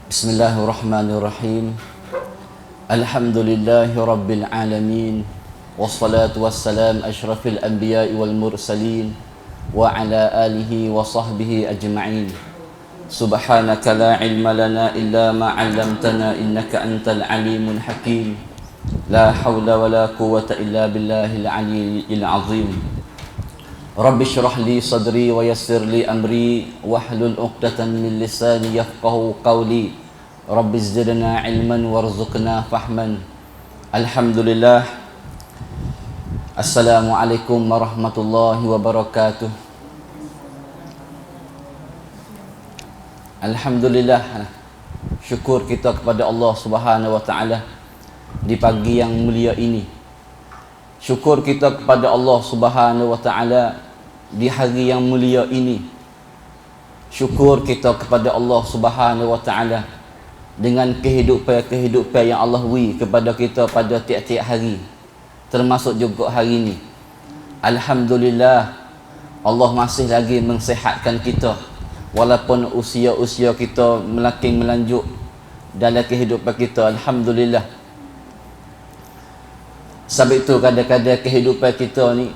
Bismillahirrahmanirrahim. Alhamdulillahi rabbil alamin. Wassalatu wassalam asyrafil anbiya'i wal mursalin wa ala alihi wa sahbihi ajma'in. Subhanaka la ilma lana illa ma 'allamtana innaka antal alimul hakim. La hawla wa la quwwata illa billahil aliyyil azim. Rabbi shrah li sadri wa yassir li amri wahlul 'uqdatan min lisani yafqahu qawli. Rabbi zidna ilman warzuqna fahman. Alhamdulillah. Assalamualaikum warahmatullahi wabarakatuh. Alhamdulillah, syukur kita kepada Allah Subhanahu wa taala di pagi yang mulia ini. Syukur kita kepada Allah Subhanahu wa taala di hari yang mulia ini. Syukur kita kepada Allah Subhanahu wa taala dengan kehidupan yang Allah beri kepada kita pada tiap-tiap hari, termasuk juga hari ini. Alhamdulillah, Allah masih lagi mensihatkan kita walaupun usia kita makin melanjut dalam kehidupan kita. Alhamdulillah. Sebab itu kadang-kadang kehidupan kita ni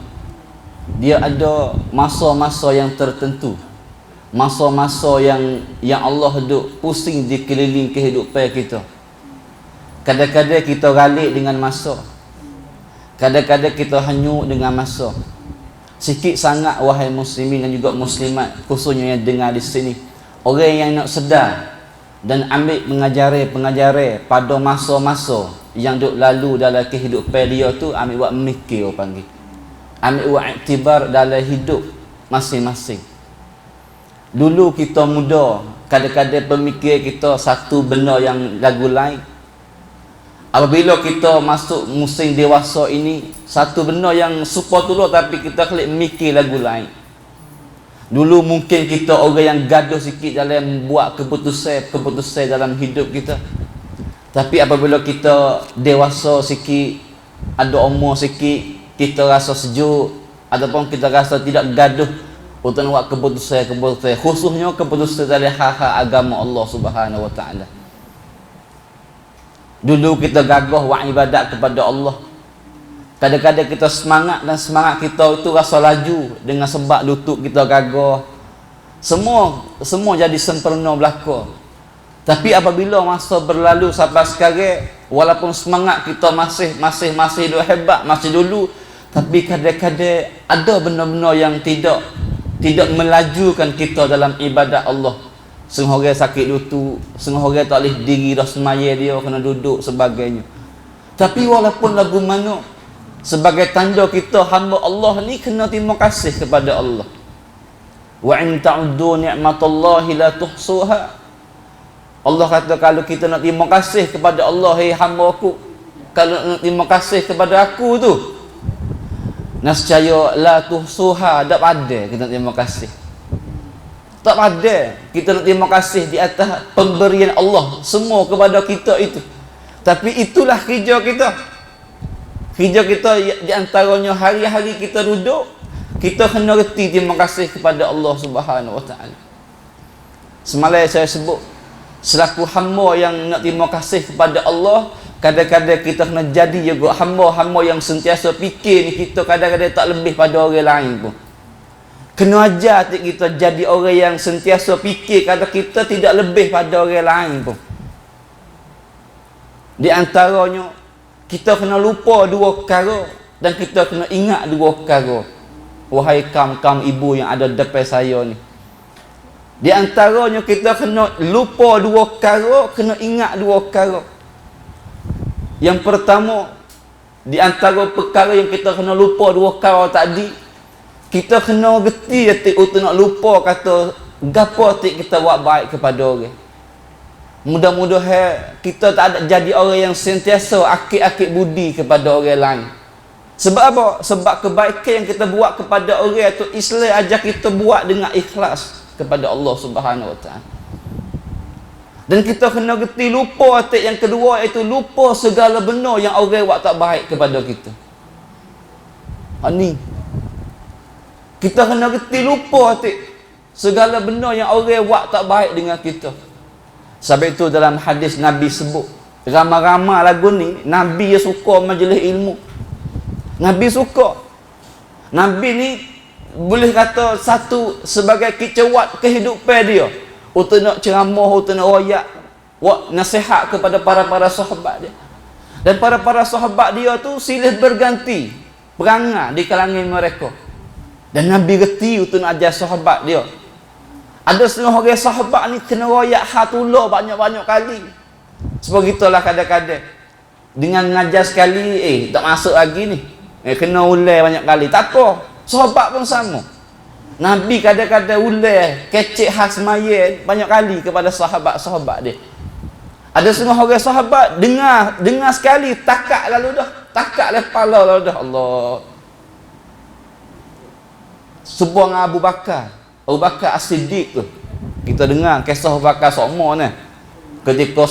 dia ada masa-masa yang tertentu, masa-masa yang Allah duk pusing di keliling kehidupan kita. Kadang-kadang kita ralik dengan masa, kadang-kadang kita hanyut dengan masa. Sikit sangat wahai muslimin dan juga muslimat, khususnya yang dengar di sini, orang yang nak sedar dan ambil pengajaran pada masa-masa yang duk lalu dalam kehidupan dia tu, ambil buat mikir, orang panggil, ambil buat iktibar dalam hidup masing-masing. Dulu kita muda, kadang-kadang pemikir kita satu benda yang lagu lain. Apabila kita masuk musim dewasa ini, satu benda yang super tulu tapi kita klik mikir lagu lain. Dulu mungkin kita orang yang gaduh sikit dalam buat keputusan dalam hidup kita. Tapi apabila kita dewasa sikit, ada umur sikit, kita rasa sejuk ataupun kita rasa tidak gaduh untuk buat keputusan, khususnya keputusan dalam hal-hal agama Allah Subhanahu wa taala. Dulu kita gagah buat ibadat kepada Allah. Kadang-kadang kita semangat dan semangat kita itu rasa laju dengan sebab lutut kita gagah. Semua jadi sempurna belaka. Tapi apabila masa berlalu sampai sekarang, walaupun semangat kita masih dulu hebat, masih dulu, tapi kadang-kadang ada benda-benda yang tidak melajukan kita dalam ibadat Allah. Setengah orang sakit lutut, setengah orang tak boleh diri dah semaya dia, kena duduk sebagainya. Tapi walaupun lagu mana, sebagai tanda kita hamba Allah ni kena terima kasih kepada Allah. Wa in ta'uddu ni'matallahi la tuhsuha. Allah kata kalau kita nak terima kasih kepada Allah, hei hamba aku, kalau nak terima kasih kepada aku tu, nascaya la tuhsuha, tak ada kita nak terima kasih. Tak ada kita nak terima kasih di atas pemberian Allah semua kepada kita itu. Tapi itulah kerja kita. Kerja kita di antaranya hari-hari kita duduk, kita kena reti terima kasih kepada Allah Subhanahu wa taala. Semalam saya sebut, selaku hamba yang nak terima kasih kepada Allah, kadang-kadang kita kena jadi juga hamba-hamba yang sentiasa fikir ni kita kadang-kadang tak lebih pada orang lain pun. Kena ajar kita jadi orang yang sentiasa fikir kalau kita tidak lebih pada orang lain pun. Di antaranya, kita kena lupa dua perkara dan kita kena ingat dua perkara. Wahai kam ibu yang ada depan saya ni, di antaranya kita kena lupa dua perkara, kena ingat dua perkara. Yang pertama, di antara perkara yang kita kena lupa dua perkara tadi, kita kena reti untuk nak lupa kata gapo kita buat baik kepada orang. Mudah-mudahan kita tak ada jadi orang yang sentiasa akik-akik budi kepada orang lain. Sebab apa? Sebab kebaikan yang kita buat kepada orang itu, Islam ajar kita buat dengan ikhlas kepada Allah Subhanahu wa taala. Dan kita kena reti lupa yang kedua, iaitu lupa segala benda yang orang buat tak baik kepada kita. Ni kita kena reti lupa segala benda yang orang buat tak baik dengan kita. Sebab itu dalam hadis Nabi sebut, ramai-ramai lagu ni Nabi yang suka majlis ilmu. Nabi suka. Nabi ni boleh kata satu sebagai kicauan kehidupan dia. Untuk nak ceramah, untuk nak royak, nasihat kepada para sahabat dia. Dan para sahabat dia tu silih berganti perangai di kalangan mereka. Dan Nabi reti untuk nak ajar sahabat dia. Ada setengah orang sahabat ni kena royak hatullah banyak-banyak kali. Sebab gitulah kadang-kadang dengan ngajar sekali, tak masuk lagi ni. Kena ulai banyak kali. Tak apa. Sahabat pun sama. Nabi kadang-kadang ulai kecek khas mayat banyak kali kepada sahabat-sahabat dia. Ada setengah orang sahabat dengar sekali takak lalu dah. Takak lah kepala lalu dah. Allah. Sebuah dengan Abu Bakar As-Siddiq tu. Kita dengar kisah Abu Bakar sama ni. Ketika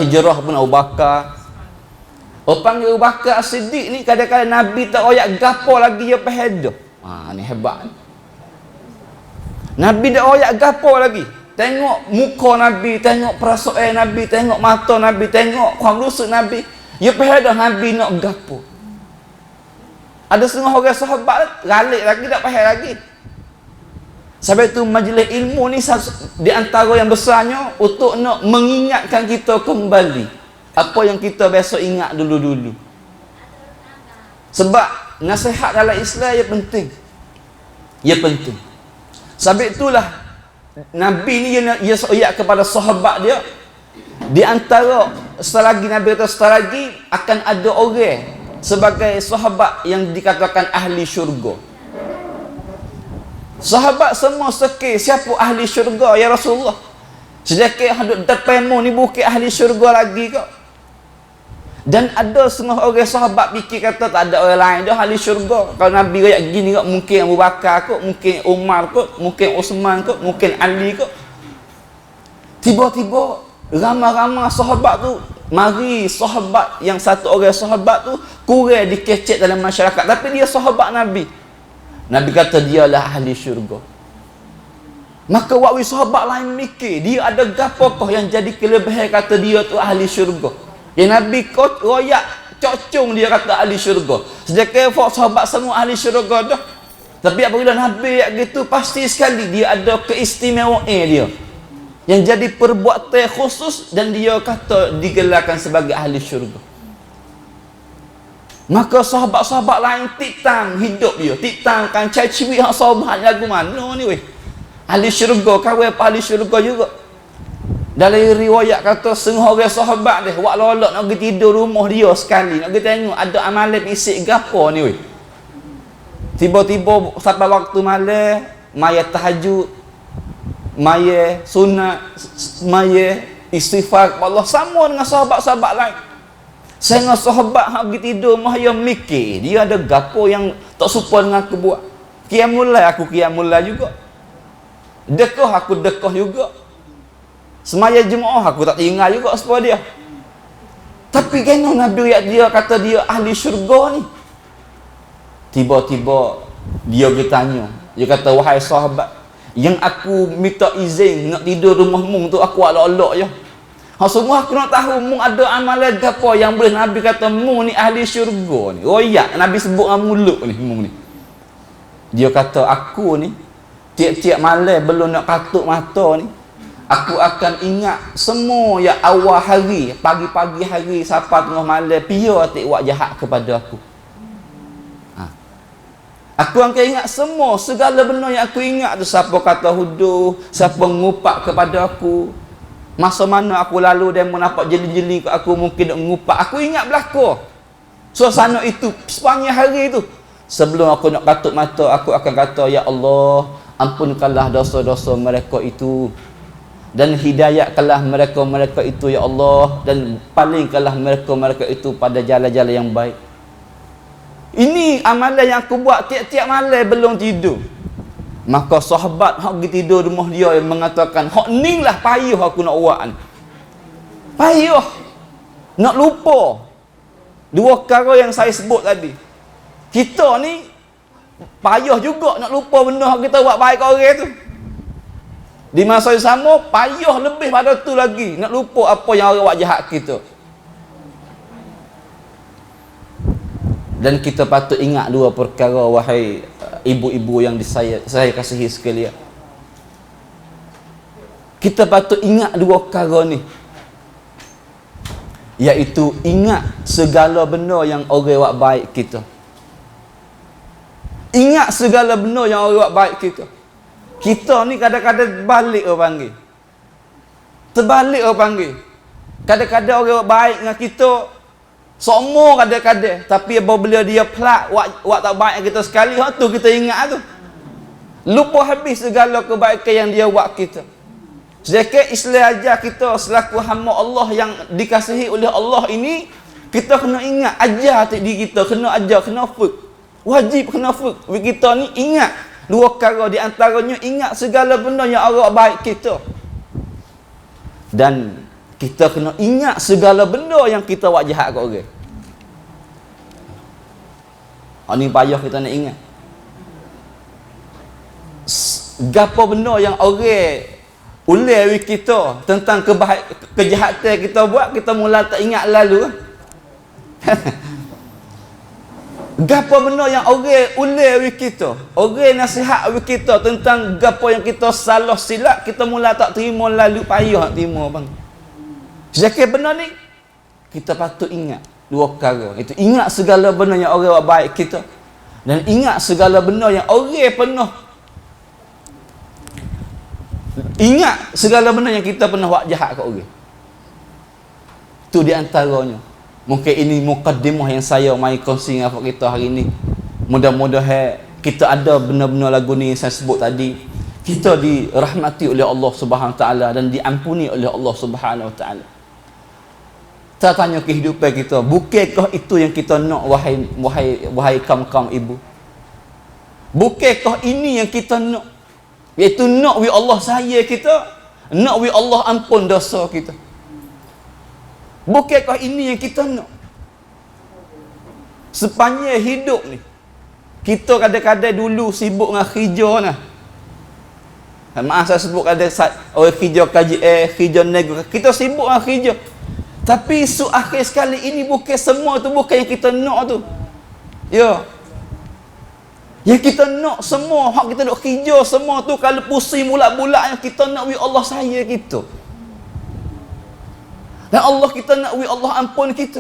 hijrah pun Abu Bakar. Panggil Abu Bakar As-Siddiq ni kadang-kadang Nabi tak royak gapo lagi dia paheda. Ni hebat. Nabi tak royak gapo lagi. Tengok muka Nabi, tengok perasaan Nabi, tengok mata Nabi, tengok kuam rusuk Nabi. Dia paheda Nabi nak gapo. Ada setengah orang sahabat galik lagi tak faham lagi. Sebab itu majlis ilmu ni di antara yang besarnya untuk nak mengingatkan kita kembali apa yang kita biasa ingat dulu-dulu. Sebab nasihat dalam Islam ia penting. Ia penting. Sebab itulah Nabi ni ia ayat kepada sahabat dia. Di antara selagi Nabi kata selagi akan ada orang sebagai sahabat yang dikatakan ahli syurga. Sahabat semua sekir, siapa ahli syurga ya Rasulullah? Sedekah hadut depanmu ni bukan ahli syurga lagi kau. Dan ada setengah orang sahabat fikir kata tak ada orang lain dah ahli syurga. Kalau Nabi kayak gini kau, mungkin Abu Bakar kot, mungkin Umar kot, mungkin Uthman kot, mungkin Ali kot. Tiba-tiba ramai-ramai sahabat tu, mari sahabat yang satu orang sahabat tu kurang dikecek dalam masyarakat, tapi dia sahabat Nabi. Nabi kata dialah ahli syurga. Maka wakwi sahabat lain mikir, dia ada gapokah yang jadi kelebihan kata dia tu ahli syurga. Yang Nabi royak cocong dia kata ahli syurga. Sedangkan sahabat semua ahli syurga dah. Tapi apabila Nabi gitu pasti sekali dia ada keistimewaan dia yang jadi perbuatan khusus dan dia kata digelarkan sebagai ahli syurga. Maka sahabat-sahabat lain tiktang hidup dia, tiktang kan cai ciwi hak sahabat lagu mana ni weh. Ahli syurga, kawan ahli syurga juga. Dalam riwayat kata setengah orang sahabat dia wak lolok nak pergi tidur rumah dia sekali, nak pergi tengok ada amalan pisik gapo ni weh. Tiba-tiba sampai waktu malam, maya tahajud, maya sunat, maya istighfar kepada Allah sama dengan sahabat-sahabat lain. Sehingga sahabat hak pergi tidur mah dia mikir, dia ada gapo yang tak serupa dengan aku buat. Qiyamul lail aku qiyamul lail juga. Dekah aku dekah juga. Semaya Jumaat aku tak tinggal juga sebab dia. Tapi kena Nabi dia kata dia ahli syurga ni. Tiba-tiba dia bertanya, dia kata wahai sahabat, yang aku minta izin nak tidur rumah mung tu aku alok-alok je. Semua aku nak tahu mung ada amalan gapo yang boleh Nabi kata mung ni ahli syurga ni. Oh ya, Nabi sebut dengan mulut ni mung ni. Dia kata aku ni tiap-tiap malam belum nak katuk mata ni, aku akan ingat semua yang awal hari, pagi-pagi hari sampai tengah malam pia tik buat jahat kepada aku. Aku akan ingat semua segala benda yang aku ingat tu, siapa kata huduh, siapa ngupak kepada aku. Masa mana aku lalu dia nampak jeli-jeli kat aku mungkin nak ngupak. Aku ingat belaka. Suasana itu sepanjang hari itu. Sebelum aku nak katuk mata, aku akan kata, ya Allah, ampunkanlah dosa-dosa mereka itu. Dan hidayatkanlah mereka-mereka itu, ya Allah. Dan palingkanlah mereka-mereka itu pada jalan-jalan yang baik. Ini amalan yang aku buat tiap-tiap malam belum tidur. Maka sahabat hak pergi tidur rumah dia yang mengatakan, hak ni lah payuh aku nak buat ni. Payuh. Nak lupa. Dua perkara yang saya sebut tadi. Kita ni payuh juga nak lupa benda yang kita buat baik kat orang tu. Di masa yang sama, payah lebih pada tu lagi. Nak lupa apa yang orang buat jahat kita. Dan kita patut ingat dua perkara, wahai ibu-ibu yang saya kasihi sekalian. Kita patut ingat dua perkara ni, iaitu ingat segala benda yang orang buat baik kita. Ingat segala benda yang orang buat baik kita. Kita ni kadang-kadang balik orang panggil. Terbalik orang panggil. Kadang-kadang orang buat baik dengan kita, semua kadang-kadang, tapi apabila dia pelak buat tak baik kita sekali, tu kita ingat tu. Lupa habis segala kebaikan yang dia buat kita. Sedangkan Islam ajar kita selaku hamba Allah yang dikasihi oleh Allah ini, kita kena ingat, ajar diri kita, kena ajar, kena fik. Wajib kena fik. Kita ni ingat dua perkara, di antaranya ingat segala benda yang orang baik kita. Dan kita kena ingat segala benda yang kita buat jahat kat orang. Ini payah kita nak ingat. Gapo benda yang orang ulai kita tentang kejahatan kita buat, kita mula tak ingat lalu. Gapo benda yang orang ulai kita, orang nasihat kita tentang gapo yang kita salah silap, kita mula tak terima lalu, payah nak terima bang. Sedangkan benda ni kita patut ingat dua perkara. Itu ingat segala benda yang orang buat baik kita, dan ingat segala benda yang orang pernah, ingat segala benda yang kita pernah buat jahat kat orang. Itu di antaranya. Mungkin ini mukaddimah yang saya mai kongsi dengan kita hari ini. Mudah-mudahan kita ada benar-benar lagu ni yang saya sebut tadi, kita dirahmati oleh Allah Subhanahu Wa Taala dan diampuni oleh Allah Subhanahu Wa Taala. Kita tanya kehidupan kita, bukankah itu yang kita nak, wahai kaum-kaum ibu? Bukankah ini yang kita nak? Iaitu nak wi Allah sayang kita, nak wi Allah ampun dosa kita. Bukankah ini yang kita nak? Sepanjang hidup ni, kita kadang-kadang dulu sibuk dengan kerja nah. Maaf saya sebut ada orang kerja kaji kerja nego. Kita sibuk dengan kerja. Tapi akhir sekali ini bukan semua tu, bukan yang kita nak tu. Ya. Yang kita nak semua, hak kita nak kerja semua tu, kalau pusing bulat-bulat yang kita nak wi Allah sayang kita. Dan Allah kita nak wi Allah ampun kita.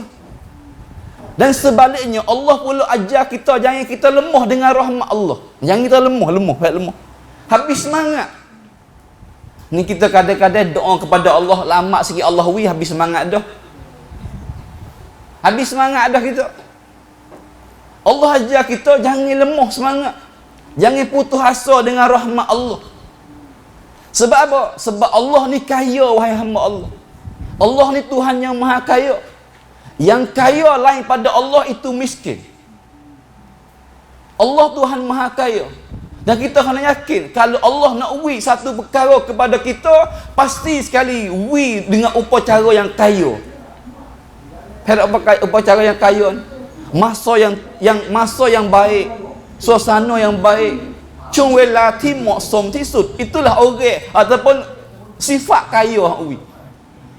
Dan sebaliknya Allah pula ajar kita jangan kita lemah dengan rahmat Allah. Jangan kita lemah. Habis semangat. Ni kita kadang-kadang doa kepada Allah, lama sikit Allah wi, habis semangat dah. Habis semangat dah kita. Allah ajar kita jangan lemah semangat. Jangan putus asa dengan rahmat Allah. Sebab apa? Sebab Allah ni kaya, wahai hamba Allah. Allah ni Tuhan yang maha kaya. Yang kaya lain pada Allah itu miskin. Allah Tuhan maha kaya. Dan kita kena yakin, kalau Allah nak wi satu perkara kepada kita, pasti sekali wi dengan upacara yang kaya. Hendak pakai upacara yang kaya, masa yang baik, suasana yang baik, cungwelati maksum tisut. Itulah orang ataupun sifat kaya wi.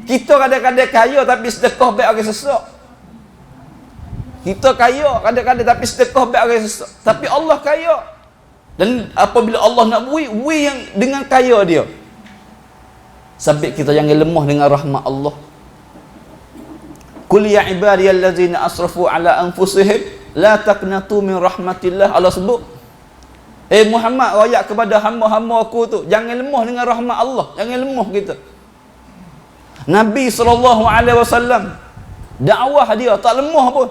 Kita kadang-kadang kaya tapi sedekah baik orang sesak. Kita kaya kadang-kadang tapi sedekah baik orang sesak. Tapi Allah kaya. Dan apabila Allah nak wi yang dengan kaya dia. Sampai kita jangan lemah dengan rahmat Allah. Qul ya ibadiyallazina asrafu ala anfusihim la taqnatu min rahmatillah. Allah sebut, Muhammad, royak kepada hamba-hamba aku tu, jangan lemah dengan rahmat Allah. Jangan lemah kita. Nabi SAW dakwah dia tak lemah pun.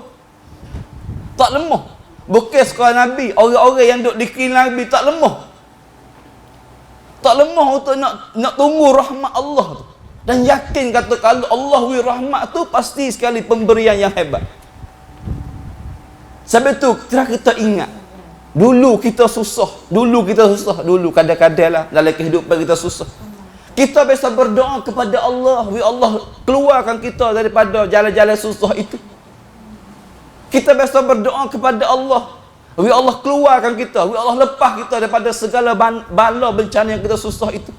Tak lemah. Bukan sekadar Nabi, orang-orang yang duduk dikeliling Nabi tak lemah. Tak lemah untuk nak tunggu rahmat Allah tu. Dan yakin kata kalau Allah wi rahmat tu pasti sekali pemberian yang hebat. Sebab tu kita ingat, dulu kita susah, dulu kadang-kadang lah dalam kehidupan kita susah. Kita biasa berdoa kepada Allah, wi Allah keluarkan kita daripada jalan-jalan susah itu. Kita biasa berdoa kepada Allah, wi Allah keluarkan kita, wi Allah lepas kita daripada segala bala bencana yang kita susah itu.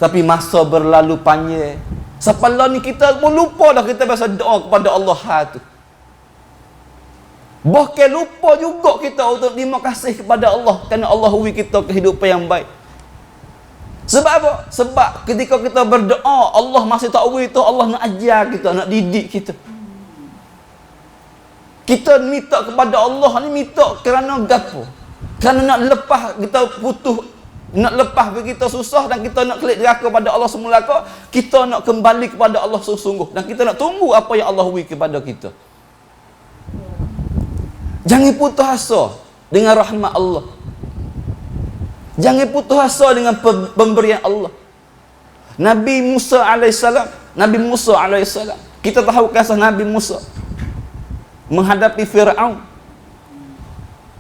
Tapi masa berlalu panjang. Sampai lah ni kita pun lupa dah kita biasa doa kepada Allah tu. Bahkan lupa juga kita untuk terima kasih kepada Allah kerana Allah beri kita kehidupan yang baik. Sebab apa? Sebab ketika kita berdoa, Allah masih tak beri tu, Allah nak ajar kita, nak didik kita. Kita minta kepada Allah ni minta kerana gapo? Kerana nak lepas kita putus, nak lepas kita susah dan kita nak kelik deraka pada Allah semula ke, kita nak kembali kepada Allah sungguh-sungguh dan kita nak tunggu apa yang Allah beri kepada kita. Jangan putus asa dengan rahmat Allah. Jangan putus asa dengan pemberian Allah. Nabi Musa alaihissalam, kita tahu kisah Nabi Musa menghadapi Fir'aun.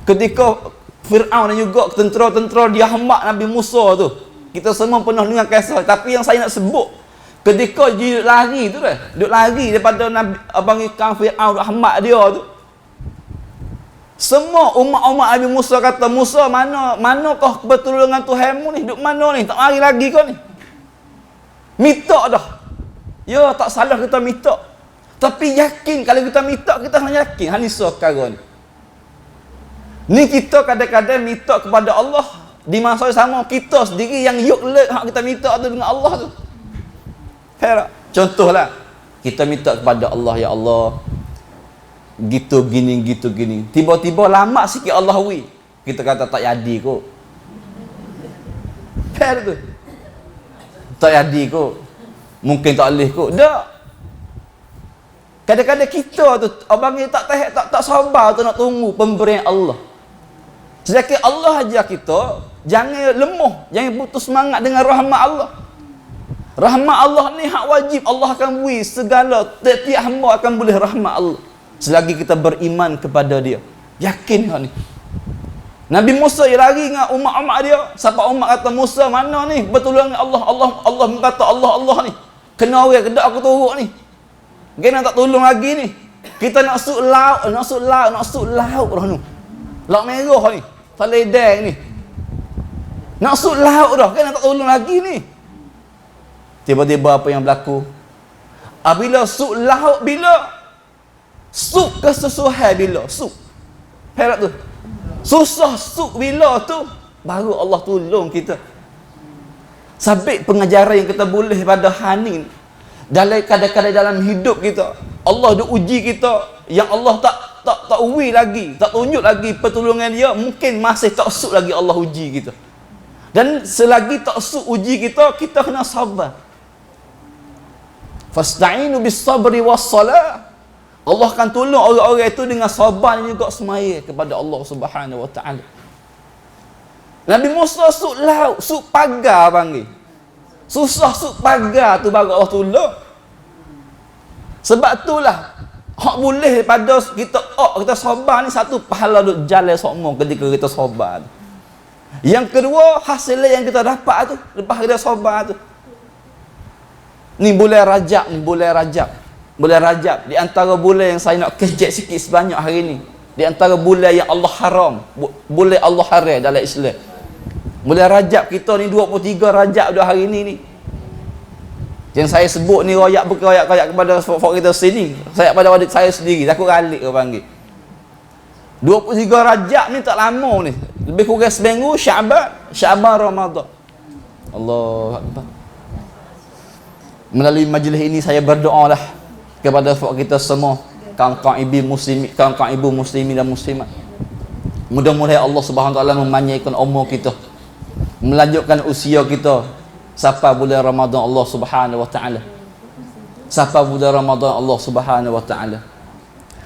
Ketika Fir'aun dan juga tentera-tentera dia hambak Nabi Musa tu, kita semua pernah dengar kisah. Tapi yang saya nak sebut, ketika dia duduk lari tu dah, duduk lari daripada Nabi abang ikan Fir'aun hambak dia tu, semua umat-umat Nabi Musa kata, Musa, manakah pertolongan Tuhanmu ni? Duduk mana ni? Tak lari lagi kau ni? Minta dah. Ya, tak salah kita minta. Tapi yakin, kalau kita minta, kita kena yakin. Ini sekarang ni. Ni kita kadang-kadang minta kepada Allah, di masa sama kita sendiri yang yuk-lek hak kita minta tu dengan Allah tu. Faham? Contohlah, kita minta kepada Allah, ya Allah, gitu gini. Tiba-tiba lama sikit Allah wi. Kita kata tak jadi kot. Faham tu? Tak jadi kot. Mungkin tak boleh kot. Tak. Kadang-kadang kita tu abang tak sabar tu nak tunggu pemberian Allah. Sedangkan Allah ajar kita jangan lemah, jangan putus semangat dengan rahmat Allah. Rahmat Allah ni hak wajib, Allah akan beri segala, tiap hamba akan boleh rahmat Allah selagi kita beriman kepada dia. Yakin hak ni. Nabi Musa dia lari dengan umat-umat dia. Sampai umat kata, Musa mana ni? Pertolongan Allah. Allah kata Allah ni. Kena orang kedak aku turut ni. Kena tak tolong lagi ni. Kita nak suk laut dah ni. Laut merah ni. Saledang ni. Nak suk laut dah. Kena tak tolong lagi ni. Tiba-tiba apa yang berlaku? Bila suk laut, bila suk kesesuaian, bila suk. Perak tu. Susah suk bila tu, baru Allah tolong kita. Sabit pengajaran yang kita boleh pada hanin dalam kadang-kadang dalam hidup kita. Allah duk uji kita yang Allah tak uwi lagi, tak tunjuk lagi pertolongan dia, mungkin masih tak suk lagi Allah uji kita. Dan selagi tak suk uji kita, kita kena sabar. Fasta'inu bis sabri was salah. Allah akan tolong orang-orang itu dengan sabar dan juga semaya kepada Allah Subhanahu wa taala. Nabi Musa suk laut, suk pagar panggil. Susah suk pagar tu baru Allah tolong. Sebab itulah hak boleh pada kita sabar ni, satu pahala duk jalan semua ketika kita sabar. Yang kedua, hasil yang kita dapat tu lepas kita sabar tu. Ni bulan Rajab. Bulan Rajab di antara bulan yang saya nak kejek sikit sebanyak hari ni. Di antara bulan yang Allah haram, bulan Allah haram dalam Islam. Bulan Rajab kita ni 23 Rajab dah hari ni. Yang saya sebut ni royak bukan royak kepada folk kita sini. Saya pada adik saya sendiri, takut galik ke panggil. 23 Rajab ni tak lama ni. Lebih kurang seminggu Syaban Ramadan. Allahu Akbar. Melalui majlis ini saya berdoa lah kepada kita semua, kawan-kawan ibu muslimin dan muslimat. Mudah-mudahan Allah Subhanahu wa taala memanjangkan umur kita, melanjutkan usia kita sampai bulan Ramadan Allah Subhanahu wa taala. Sampai bulan Ramadan Allah Subhanahu wa taala.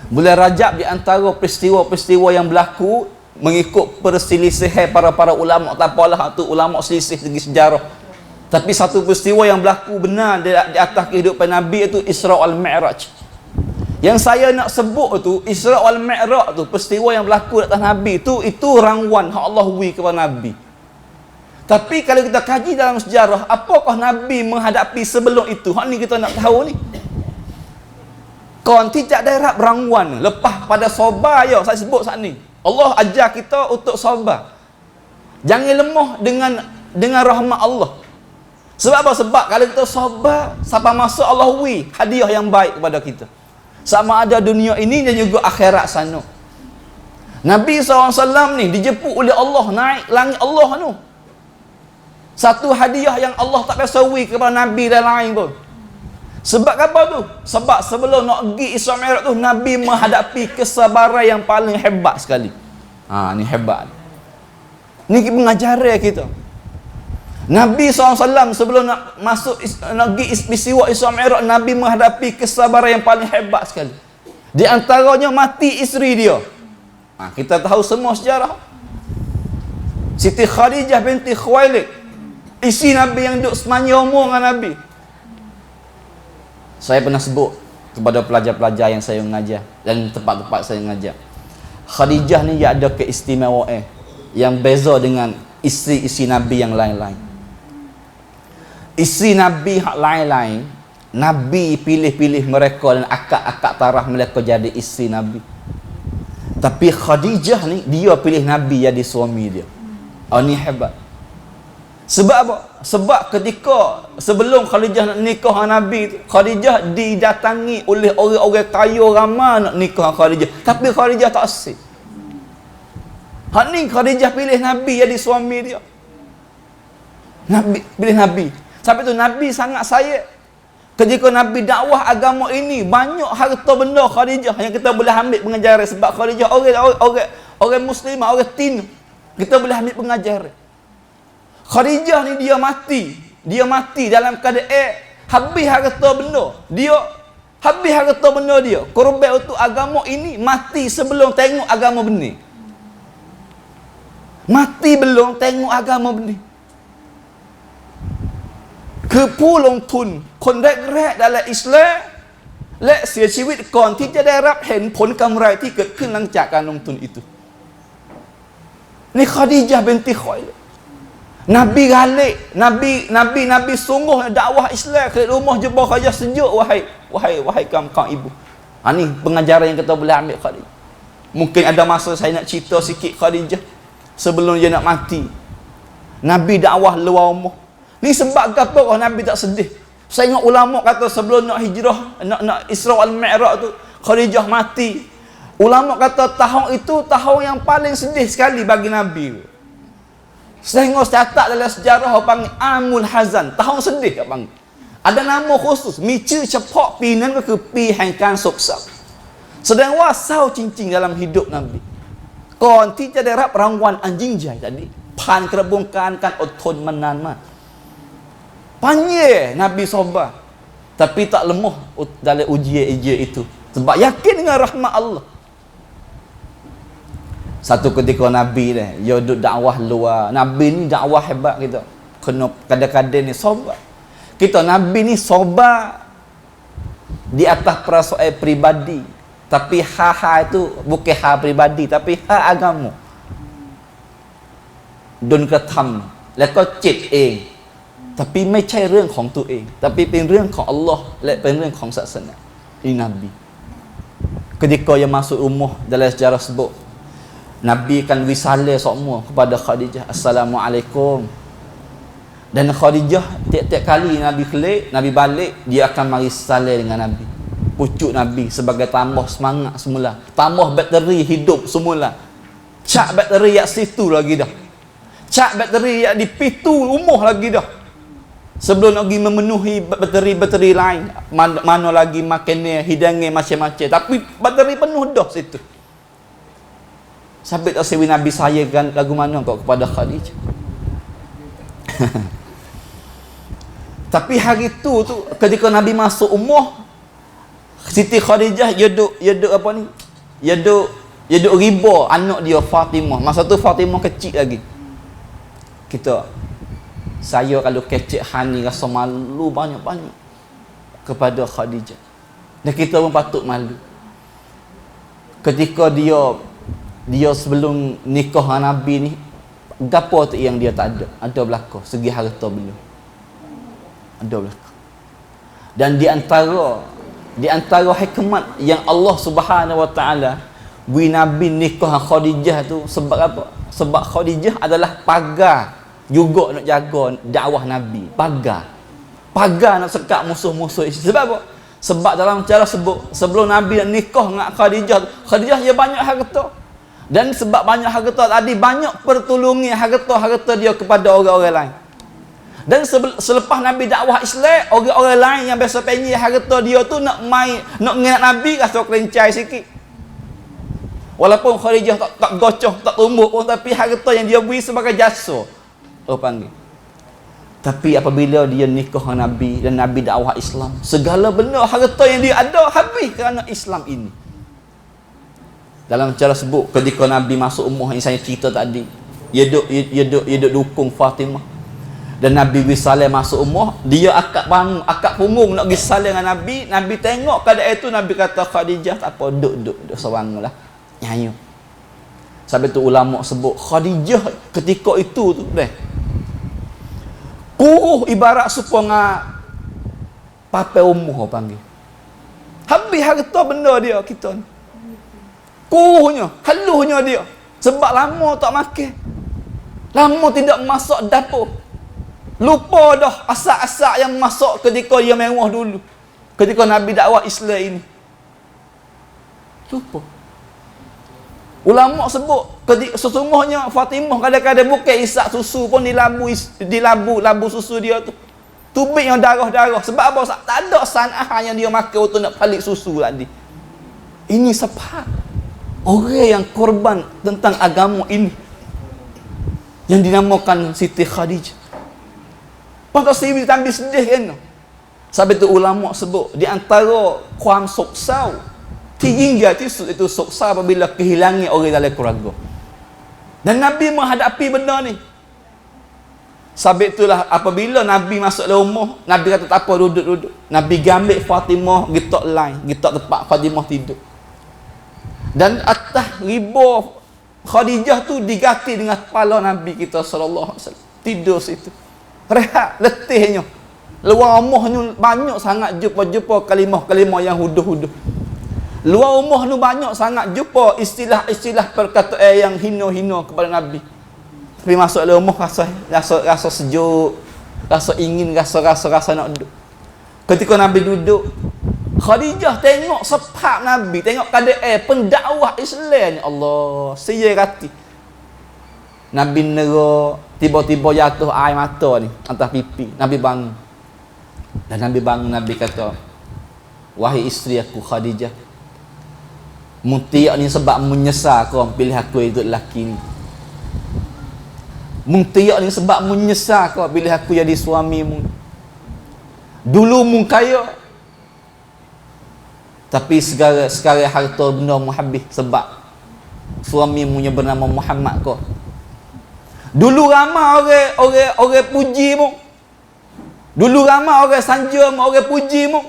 Bulan Rajab di antara peristiwa-peristiwa yang berlaku mengikut perselisihan para ulama, tak apalah tu ulama selisih segi sejarah. Tapi satu peristiwa yang berlaku benar di atas kehidupan Nabi itu Isra wal Mi'raj. Yang saya nak sebut tu Isra wal Mi'raj tu, peristiwa yang berlaku di atas Nabi itu rangwan hak Allah beri kepada Nabi. Tapi kalau kita kaji dalam sejarah, apakah Nabi menghadapi sebelum itu? Hak ni kita nak tahu ni. Kon tidak ada rangwan lepas pada sabar ya saya sebut saat ni. Allah ajar kita untuk sabar. Jangan lemah dengan rahmat Allah. Sebab apa? Sebab kalau kita sabar, siapa masuk Allah hadiah yang baik kepada kita. Sama ada dunia ini dan juga akhirat sana. Nabi SAW ni dijemput oleh Allah naik langit Allah tu. Satu hadiah yang Allah tak biasa kepada Nabi dan lain pun. Sebab apa tu? Sebab sebelum nak pergi Isra Mi'raj tu, Nabi menghadapi kesabaran yang paling hebat sekali. Ni hebat. Ni pengajaran kita. Nabi SAW sebelum nak masuk nak pergi peristiwa Isra Mi'raj, Nabi menghadapi kesabaran yang paling hebat sekali. Di antaranya mati isteri dia. Kita tahu semua sejarah. Siti Khadijah binti Khuwailid, isteri Nabi yang duduk sepanjang umur dengan Nabi. Saya pernah sebut kepada pelajar-pelajar yang saya mengajar dan tempat-tempat saya mengajar. Khadijah ni dia ada keistimewaan yang beza dengan isteri-isteri Nabi yang lain-lain. Isteri Nabi hak lain-lain, Nabi pilih-pilih mereka dan akak-akak tarah mereka jadi isteri Nabi. Tapi Khadijah ni dia pilih Nabi jadi suami dia. Ni hebat. Sebab apa? Sebab ketika sebelum Khadijah nak nikah dengan Nabi tu, Khadijah didatangi oleh orang-orang kaya ramai nak nikah dengan Khadijah. Tapi Khadijah tak asyik. Hak ni Khadijah pilih Nabi jadi suami dia. Nabi pilih Nabi. Sampai tu Nabi sangat sayang. Ketika Nabi dakwah agama ini, banyak harta benda Khadijah yang kita boleh ambil pengajaran. Sebab Khadijah orang muslimah, orang tin. Kita boleh ambil pengajaran. Khadijah ni dia mati dalam keadaan habis harta benda. Dia habis harta benda dia. Korban untuk agama ini mati sebelum tengok agama benih. Mati belum tengok agama benih. Kepulung tun คนแรกๆdalam Islam และเสียชีวิตก่อนที่จะได้รับเห็นผลกำไรที่เกิดขึ้นหลังจากการลงทุนitu. Ni Khadijah binti Khuwailid. Nabi galik, Nabi sungguh dakwah Islam ke rumah jumpa Khadijah sejuk, wahai kaum ibu. Ni pengajaran yang kita boleh ambil Khadijah. Mungkin ada masa saya nak cerita sikit Khadijah sebelum dia nak mati. Nabi dakwah luar rumah. Ni sebab apa Nabi tak sedih? Saya ingat ulama kata sebelum nak hijrah, nak Isra wal Mi'raj tu, Khadijah mati. Ulama kata tahun itu tahun yang paling sedih sekali bagi Nabi. Sehingga catat dalam sejarah orang panggil Amul Hazan, tahun sedih orang panggil. Ada nama khusus, micu cepak pi nan ก็คือปีแห่งการโศกเศร้า แสดงว่าเศร้าจริงๆ dalam hidup Nabi ก่อนที่จะได้รับรางวัลอันยิ่งใหญ่ตอนนี้ผ่านกระบวนการการอดทนมานานมาก Panjang Nabi sabar, tapi tak lemah dalam ujian-ujian itu. Sebab yakin dengan rahmat Allah. Satu ketika Nabi dia duduk dakwah luar. Nabi ni dakwah hebat kita. Kena kadang-kadang ni sabar. Kita Nabi ni sabar di atas perasaan pribadi. Tapi hal-hal itu bukan hal pribadi, tapi hal agama. โดนกระทำแล้วก็เจ็บเอง tapi ไม่ใช่เรื่องของตัวเอง tapi เป็นเรื่องของ Allah และเป็นเรื่องของศาสนา ini Nabi. Ketika yang masuk rumah dalam sejarah sebut, Nabi kan wisalah semua kepada Khadijah, Assalamualaikum. Dan Khadijah tiap-tiap kali Nabi kelik, Nabi balik, dia akan mari salam dengan Nabi. Pucuk Nabi sebagai tambah semangat semula, tambah bateri hidup semula. Cak bateri yak situ lagi dah. Cak bateri yak di pitu rumah lagi dah. Sebelum lagi memenuhi bateri-bateri lain, mana lagi makannya, hidangnya macam-macam. Tapi bateri penuh dah situ. Sampai tak sewi Nabi sayakan lagu mana kau kepada Khadijah. Tapi hari tu ketika Nabi masuk rumah, Siti Khadijah dia duk apa ni? Dia duk riba anak dia Fatimah. Masa tu Fatimah kecil lagi. Saya kalau kecil hani rasa malu banyak-banyak kepada Khadijah. Dan kita pun patut malu. Ketika dia sebelum nikah dengan Nabi ni, gapo tu yang dia tak ada? Ada belaka segi harta beliau. Ada belaka. Dan di antara hikmat yang Allah Subhanahu Wa Taala beri Nabi nikah Khadijah tu sebab apa? Sebab Khadijah adalah pagar juga nak jaga dakwah Nabi, pagar nak sekat musuh-musuh Islam. Sebab apa? Sebab dalam cara sebut, sebelum Nabi nak nikah dengan Khadijah dia banyak harta. Dan sebab banyak harta tadi, banyak pertolongan harta dia kepada orang-orang lain. Dan selepas Nabi dakwah Islam, orang-orang lain yang biasa pengen harta dia tu nak ingat Nabi, rasa kelencai sikit. Walaupun Khadijah tak gocoh, tak tumbuk pun, tapi harta yang dia beri sebagai jasa, orang panggil. Tapi apabila dia nikah dengan Nabi dan Nabi dakwah Islam, segala benda harta yang dia ada habis kerana Islam ini. Dalam cara sebut, ketika Nabi masuk umur yang saya cerita tadi, dia duk dukung Fatimah. Dan Nabi Bisaleh masuk umur, dia akak punggung nak pergi salih dengan Nabi. Nabi tengok keadaan itu, Nabi kata, Khadijah tak apa, duduk seorang lah, nyanyi. Sampai tu ulama sebut Khadijah ketika itu tu kuruh ibarat supaya papai umuh panggil. Habis harta benda dia kita ni. Kuruhnya, haluhnya dia. Sebab lama tak makan. Lama tidak masuk dapur. Lupa dah asak-asak yang masuk ketika dia mewah dulu. Ketika Nabi dakwah Islam ini. Lupa. Ulama sebut sesungguhnya Fatimah kadang-kadang bukan isak susu pun dilabu susu dia tu. Tubik yang darah-darah. Sebab apa? Tak ada san'ah yang dia makan untuk nak balik susu tadi. Ini sebab orang yang korban tentang agama ini, yang dinamakan Siti Khadijah. Pasal sini tambah sedih kan. Sebab itu ulama sebut di antara kuam soksau tinggi itu soksa apabila kehilangan orang dalam keluarga. Dan Nabi menghadapi benda ni. Sebab itulah apabila Nabi masuk dalam rumah, Nabi kata tak apa, duduk. Nabi gambil Fatimah gitak lain, gitak tempat Fatimah tidur. Dan atas riba Khadijah tu diganti dengan kepala Nabi kita sallallahu alaihi wasallam. Tidur situ. Rehat letihnya. Luar rumahnya banyak sangat jumpa kalimah-kalimah yang huduh-huduh. Luar rumah ni banyak sangat jumpa istilah-istilah perkataan yang hina-hina kepada Nabi. Tapi masuk dalam rumah rasa sejuk, rasa ingin, rasa nak duduk. Ketika Nabi duduk, Khadijah tengok sebab Nabi, tengok keadaan pendakwah Islam ni, Allah, saya rati. Nabi nera, tiba-tiba jatuh air mata ni atas pipi. Nabi bangun. Dan Nabi bangun, Nabi kata, wahai isteri aku Khadijah, mutiak ni sebab menyesal kau pilih aku itu lelaki ni. Mutiak ni sebab menyesal kau pilih aku jadi suamimu. Dulu mu kaya, tapi sekarang harta benda mu habis sebab suamimu yang bernama Muhammad kau. Dulu ramai orang puji mu. Dulu ramai orang sanja mu, orang puji mu.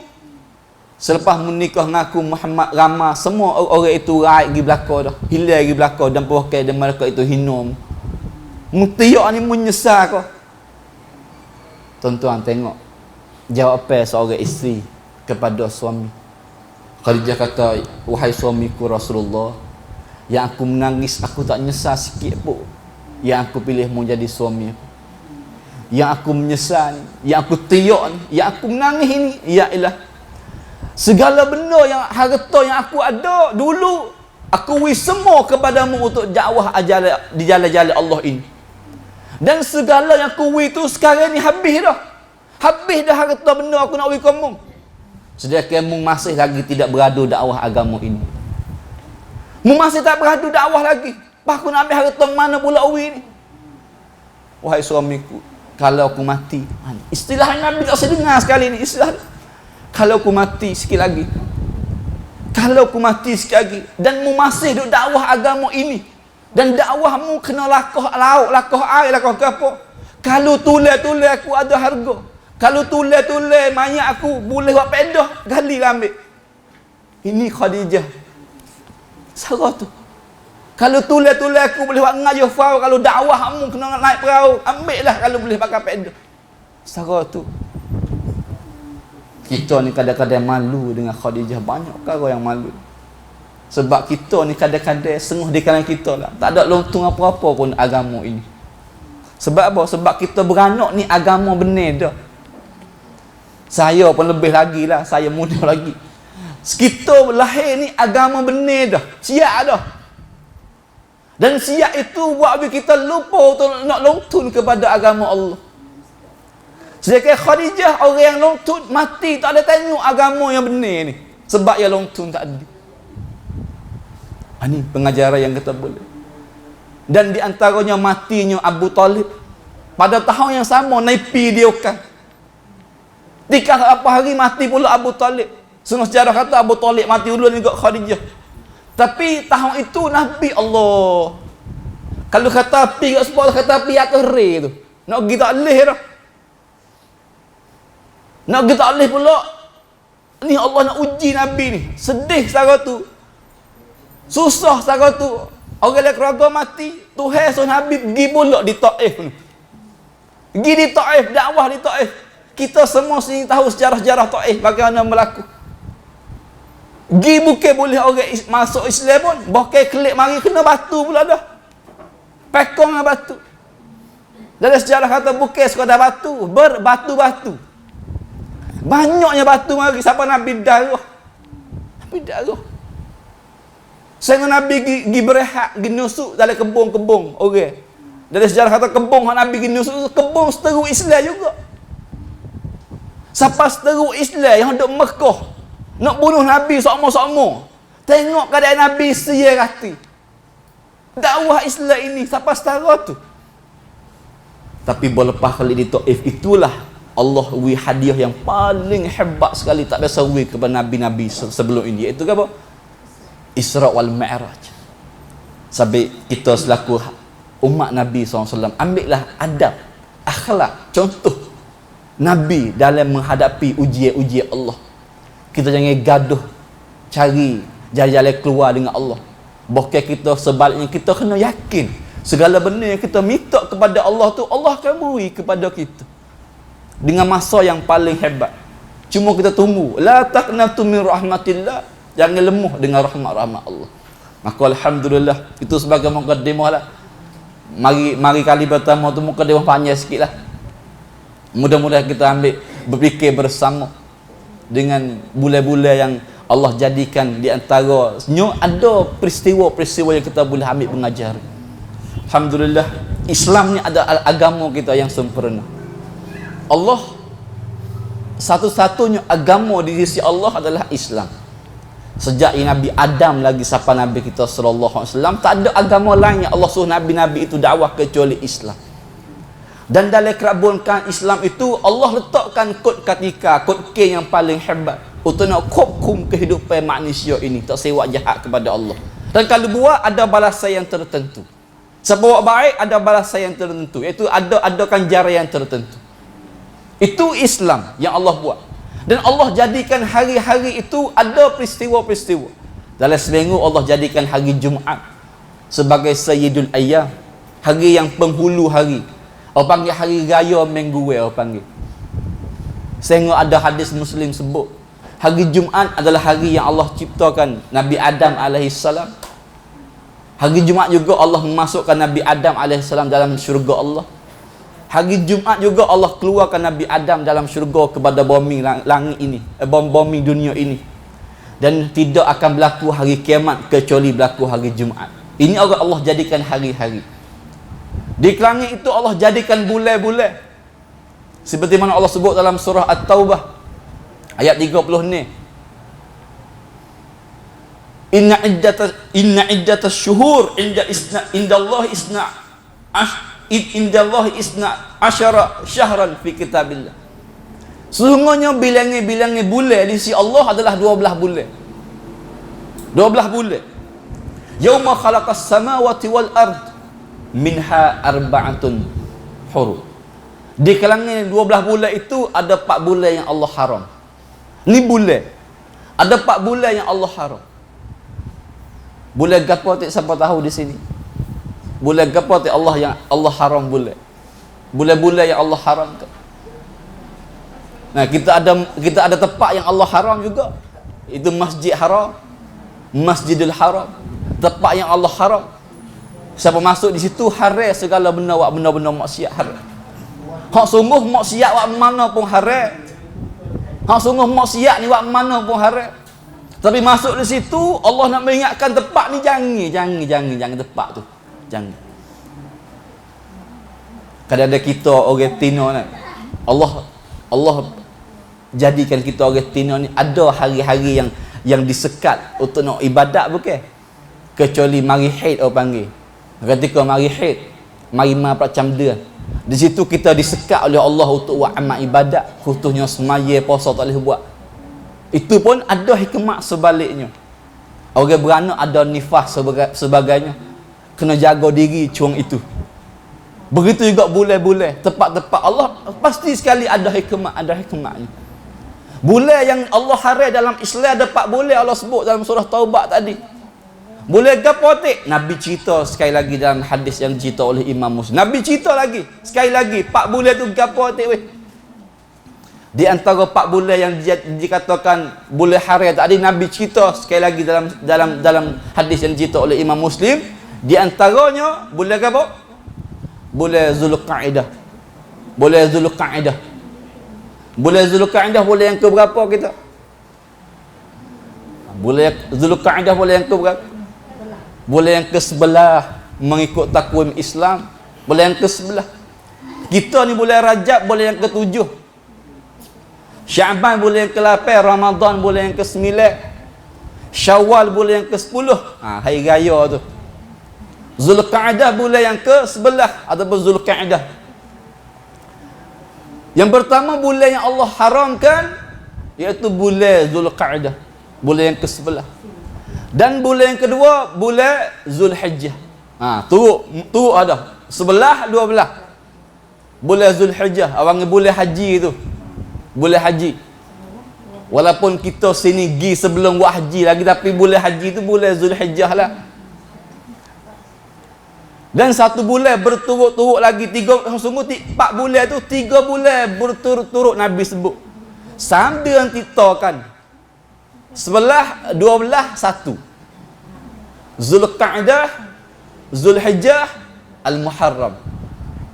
Selepas menikah dengan aku Muhammad, ramai semua orang itu raik pergi belakang dah. Hilang pergi belakang dan pakai dan mereka itu hina mu. Mutiak ni menyesal kau. Tuan-tuan tengok jawapan seorang isteri kepada suami. Khadijah kata, wahai suamiku Rasulullah, yang aku menangis aku tak nyesal sikit pun yang aku pilih mu jadi suami aku. Yang aku menyesal ni, yang aku tiak ni, yang aku menangis ini, ialah segala benda yang harta yang aku ada dulu, aku beri semua kepadamu untuk dakwah di jalan-jalan Allah ini. Dan segala yang aku beri tu sekarang ni habis dah. Habis dah harta benda aku nak beri kamu. Sedangkan mu masih lagi tidak beradu dakwah agama ini. Mu masih tak beradu dakwah lagi. Pak aku nak ambil harta mana pula beri ni? Wahai suamiku, kalau aku mati, istilah Nabi tak saya dengar sekali ni, istilah kalau aku mati sikit lagi, kalau aku mati sikit lagi, dan mu masih duk dakwah agama ini, dan dakwahmu kena lakoh lauk, lakoh air, lakoh apa, kalau tulis-tulis aku ada harga, kalau tulis-tulis mayat aku boleh buat pedah, gali ambil. Ini Khadijah Sarah tu. Kalau tulis-tulis aku boleh buat ngajah fau, kalau dakwahmu kena naik perahu, ambil lah kalau boleh pakai pedah. Sarah tu. Kita ni kadang-kadang malu dengan Khadijah. Banyak perkara yang malu. Sebab kita ni kadang-kadang sengah di kalangan kita lah, tak ada lontung apa-apa pun agama ini. Sebab apa? Sebab kita beranak ni agama benar dah. Saya pun lebih lagi lah, saya muda lagi. Kita lahir ni agama benar dah, siap dah. Dan siap itu buat kita lupa untuk nak longtun kepada agama Allah. Sedangkan Khadijah orang yang longtun mati tak ada tengok agama yang benar ni, sebab yang longtun tak ada. Ini pengajaran yang kita boleh. Dan di antaranya matinya Abu Talib pada tahun yang sama, naipi dia kan. Tiga apa hari mati pula Abu Talib. Semua sejarah kata Abu Talib mati dulu dengan Khadijah. Tapi tahun itu Nabi Allah, kalau kata api kat sebelah, kata api atas re tu, nak pergi tak boleh dah. Nak pergi tak boleh pula. Ni Allah nak uji Nabi ni. Sedih sangat tu, susah sangat tu. Orang lain keluarga mati, Tuhan suruh Nabi pergi pula di Taif ni. Pergi di Taif, dakwah di Taif. Kita semua sini tahu sejarah-sejarah Taif bagaimana berlaku. Pergi bukan boleh orang masuk Islam pun, bukan klik mari kena batu pula dah. Pekong dengan batu. Dalam sejarah kata bukan sekadar batu, berbatu-batu. Banyaknya batu mari sampai Nabi darah. Nabi darah. Sehingga Nabi pergi berehat, pergi nusuk dalam kebun-kebun orang. Dari sejarah kata kebun Nabi pergi nusuk, kebun seteru Islam juga. Siapa seteru Islam yang duduk Mekah nak bunuh Nabi sama-sama. Tengok keadaan Nabi seya hati. Dakwah Islam ini siapa setara tu. Tapi berlepas kali di Taif, itulah Allah wi hadiah yang paling hebat sekali tak biasa wi kepada Nabi-Nabi sebelum ini, iaitu apa? Isra wal Mi'raj. Sampai kita selaku umat Nabi SAW ambillah adab, akhlak, contoh Nabi dalam menghadapi ujian-ujian Allah. Kita jangan gaduh cari jalan-jalan keluar dengan Allah. Bukan kita, sebaliknya kita kena yakin segala benda yang kita minta kepada Allah tu Allah akan beri kepada kita dengan masa yang paling hebat. Cuma kita tunggu. La taqnatu min rahmatillah. Jangan lemah dengan rahmat-rahmat Allah. Maka alhamdulillah, itu sebagai mukadimah lah. Mari kali pertama tu mukadimah panjang sikit lah. Mudah-mudahan kita ambil berfikir bersama dengan bulan-bulan yang Allah jadikan di antaranya ada peristiwa-peristiwa yang kita boleh ambil pengajaran. Alhamdulillah, Islam ni ada agama kita yang sempurna. Allah, satu-satunya agama di sisi Allah adalah Islam. Sejak Nabi Adam lagi sampai Nabi kita sallallahu alaihi wasallam, tak ada agama lain yang Allah suruh Nabi-Nabi itu dakwah kecuali Islam. Dan dalam kerabunkan Islam itu Allah letakkan kod ketika, kod K yang paling hebat untuk nak hukum kehidupan manusia ini tak sewak jahat kepada Allah. Dan kalau buat ada balasan yang tertentu. Siapa buat baik ada balasan yang tertentu, iaitu ada ganjaran yang tertentu. Itu Islam yang Allah buat. Dan Allah jadikan hari-hari itu ada peristiwa-peristiwa. Dalam seminggu Allah jadikan hari Jumaat sebagai Sayyidul Ayyam, hari yang penghulu hari. Orang panggil hari raya minggu orang panggil. Sehingga ada hadis Muslim sebut hari Jumaat adalah hari yang Allah ciptakan Nabi Adam alaihissalam. Hari Jumaat juga Allah memasukkan Nabi Adam alaihissalam dalam syurga Allah. Hari Jumaat juga Allah keluarkan Nabi Adam dalam syurga kepada bumi langit ini, bumi dunia ini. Dan tidak akan berlaku hari kiamat kecuali berlaku hari Jumaat. Ini Allah jadikan hari-hari. Di langit itu Allah jadikan bulan-bulan. Seperti mana Allah sebut dalam surah At-Taubah ayat 30 ni. Inna iddatas syuhur indallahi isna asyara syahran fi kitabillah. Sesungguhnya bilangan-bilangan bulan di sisi Allah adalah 12 bulan. 12 bulan. Yauma khalaqas samawati wal ard minha arba'atun hurum. Di kalangan 12 bulan itu ada 4 bulan yang Allah haram. Ni bulan. Ada 4 bulan yang Allah haram. Bulan gapo tak siapa tahu di sini? Bulan gapo tak Allah yang Allah haram bulan? Bulan-bulan yang Allah haramkan. Nah, kita ada tempat yang Allah haram juga. Itu Masjid Haram, Masjidil Haram, tempat yang Allah haram. Siapa masuk di situ haram segala benda wak benda-benda maksiat haram. Hak sungguh maksiat wak mana pun haram. Hak sungguh maksiat ni wak mana pun haram. Tapi masuk di situ Allah nak mengingatkan tempat ni jangan tempat tu. Jangan. Kadang-kadang kita orang Tino ni Allah jadikan kita orang Tino ni ada hari-hari yang disekat untuk nak ibadat bukan. Kecuali mari haid orang panggil. Ketika mari haid, mari macam dia. Di situ kita disekat oleh Allah untuk buat amal ibadat, khususnya semaya, puasa tak boleh buat. Itu pun ada hikmah sebaliknya. Orang beranak ada nifas sebagainya. Kena jaga diri curang itu. Begitu juga boleh-boleh. Tempat-tempat Allah pasti sekali ada hikmahnya. Boleh yang Allah haram dalam Islam ada 4 boleh Allah sebut dalam surah Taubah tadi. Boleh gapotik? Nabi cerita sekali lagi dalam hadis yang cerita oleh Imam Muslim. Nabi cerita lagi sekali lagi 4 boleh tu gapotik weh. Di antara 4 bulan yang dikatakan boleh haram tadi, Nabi cerita sekali lagi dalam hadis yang cerita oleh Imam Muslim, di antaranya bulan apa? Bulan Zulqa'dah. Bulan Zulqa'dah. Bulan Zulqa'dah bulan yang ke berapa kita? Bulan Zulqa'dah bulan yang ke berapa? Bulan yang ke-11 mengikut takwim Islam. Bulan yang ke-11. Kita ni bulan Rajab bulan yang ke-7. Syaban bulan yang ke-8, Ramadan bulan yang ke-9, Syawal bulan yang ke-10. Hari raya tu. Zulqa'dah bulan yang ke-11 ataupun Zulqa'dah. Yang pertama bulan yang Allah haramkan iaitu bulan Zulqa'dah, bulan yang ke-11. Dan bulan yang kedua bulan Zulhijjah. Turut ada 11 12. Bulan Zulhijjah, orang bulan haji tu. Bulan haji. Walaupun kita sini pergi sebelum buat haji lagi, tapi bulan haji tu bulan Zulhijjah lah. Dan 1 bulan berturut-turut lagi 4 bulan tu 3 bulan berturut-turut Nabi sebut. Sambil kita kan 11, 12, 1. Zulqa'dah, Zulhijjah, Al-Muharram.